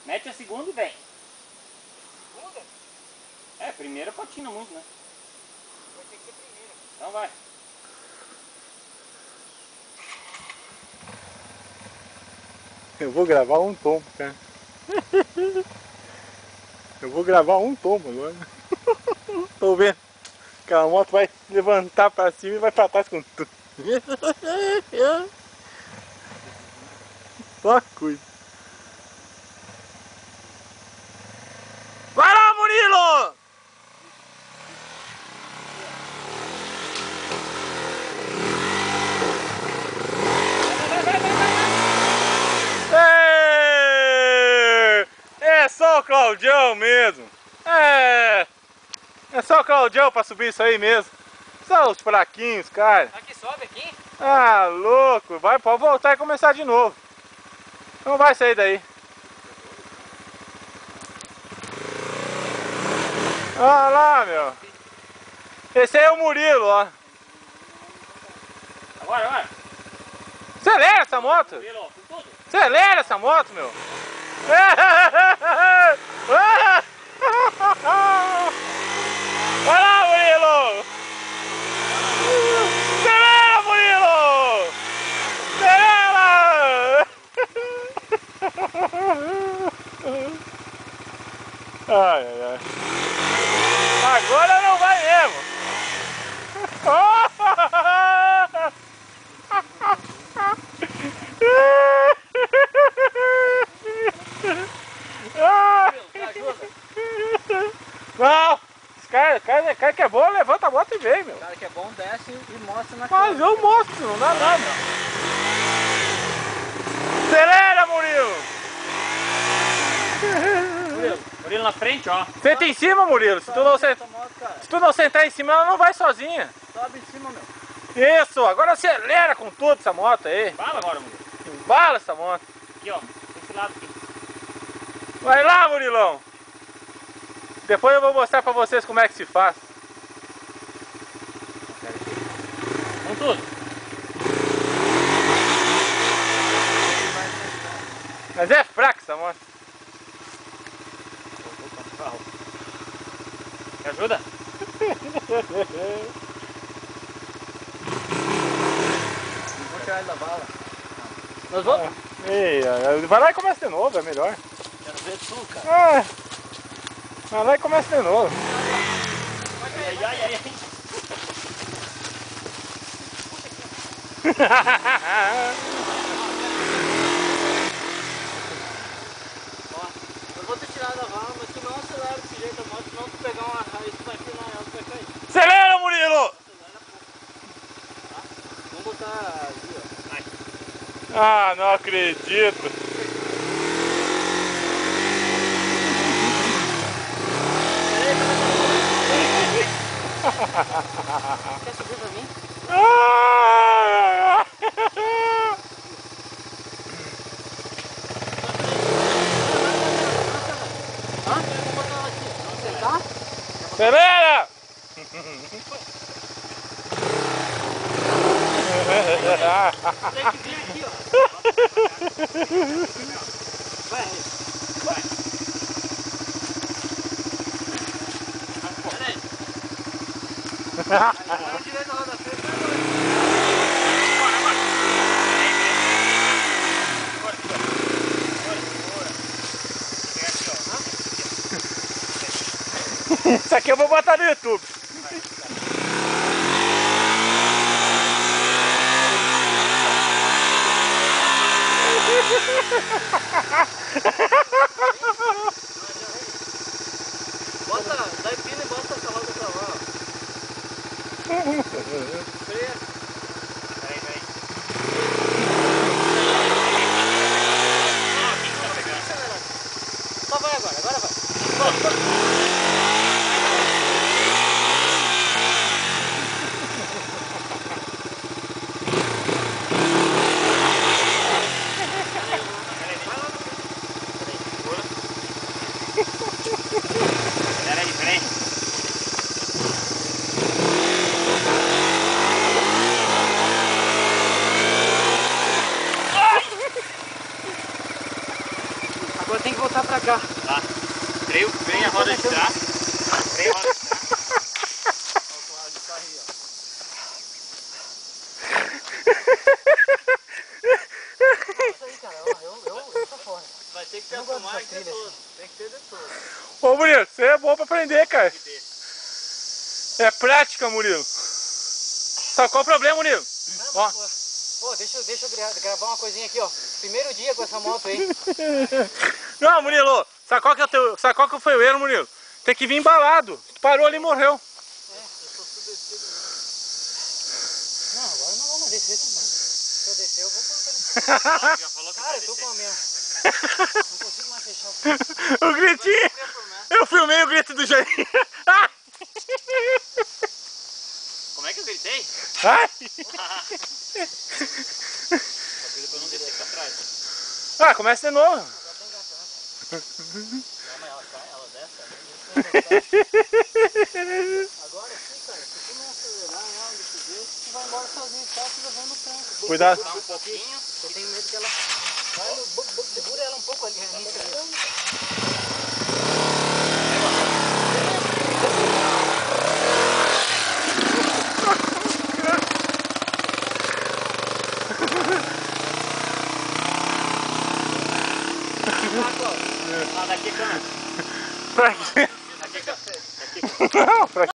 Mete a segunda e vem. Segunda? É, primeira patina muito, né? Vai ter que ser primeira. Então vai. Eu vou gravar um tombo, cara. Eu vou gravar um tombo agora. Tô vendo. Aquela moto vai levantar pra cima e vai pra trás com tudo. Só coisa. Vai lá, Murilo! É só o Claudião mesmo. É só o Claudião pra subir isso aí mesmo. Só os fraquinhos, cara. Aqui sobe aqui? Ah, louco. Pode voltar e começar de novo. Não vai sair daí. Olha lá, meu. Esse aí é o Murilo, ó. Agora, vai. Acelera essa moto. Murilo, com tudo. Acelera essa moto, meu. Vai lá, Murilo. Acelera, Murilo. Acelera. Ai, ai, ai. Agora não vai mesmo. Não, esse cara que é bom, levanta a moto e vem, meu. O cara que é bom desce e mostra na Mas câmera. eu mostro, não dá nada. Acelera, Murilo. Murilo na frente, ó. Senta em cima, Murilo. Se tu não sentar em cima, ela não vai sozinha. Sobe em cima, meu. Isso, agora acelera com tudo essa moto aí. Fala agora, Murilo. Embala essa moto. Aqui, ó. Desse lado aqui. Vai lá, Murilão. Depois eu vou mostrar pra vocês como é que se faz. Com tudo. Mas é fraca essa moto. Me ajuda? Vou tirar ele da bala. Nós vamos? Vai lá e começa de novo, é melhor. Quero ver tu, cara. Vai lá e começa de novo. Ai, ai, ai, ai. Eu vou te tirar da vala, mas tu não acelera desse jeito a moto, senão tu pegar uma raiz, tu vai finar ela, tu vai cair. Acelera, Murilo! Acelera pouco. Tá? Vamos botar ali, ó. Vai. Ah, não acredito. Quer subir pra mim? Hã? Vamos botar ela aqui. Vamos sentar? Acelera! Tem que vir aqui, ó. Vai, vai. Peraí. Agora direito a roda frente. Bora, bora. Isso aqui eu vou botar no YouTube. Bota, dá empina e bota essa roda pra lá, ó. Freia. Peraí, peraí. Só vai agora vai. Peraí, peraí. Agora tem que voltar pra cá. Tá. Freio bem a roda de trás. Freio a roda de trás. Isso aí, cara. Eu tô fora. Vai ter que ter Não a gosto filmagem dessa de trilha todo. Tem que ter de todo. Ô Murilo, você é bom pra aprender, cara. É prática, Murilo. Só qual o problema, Murilo? Ó. Pô, deixa eu gravar uma coisinha aqui, ó. Primeiro dia com essa moto aí. Não, Murilo, sabe qual que foi o erro, Murilo? Tem que vir embalado. Tu parou ali e morreu. Não, agora não vamos descer, mano. Se eu descer, eu vou colocar ali. Já falou que Cara, vai eu tô descer. com a minha. Não consigo mais fechar o O gritinho. Eu filmei o grito do Jair. Como é que eu gritei? Ai. Só que depois não descer pra trás. Ah, começa de novo. Agora tem engatado. Não, mas ela sai, ela desce. Agora sim, cara. Se tu não acelerar ela desse jeito, tu vai embora sozinho, só tu levando no tranco. Cuidado. Dá um pouquinho. Eu tenho medo que ela... Vai no... Segura ela um pouco ali, nisso ali. Ah, daqui canto. Pra quê? Daqui canto. Não, pra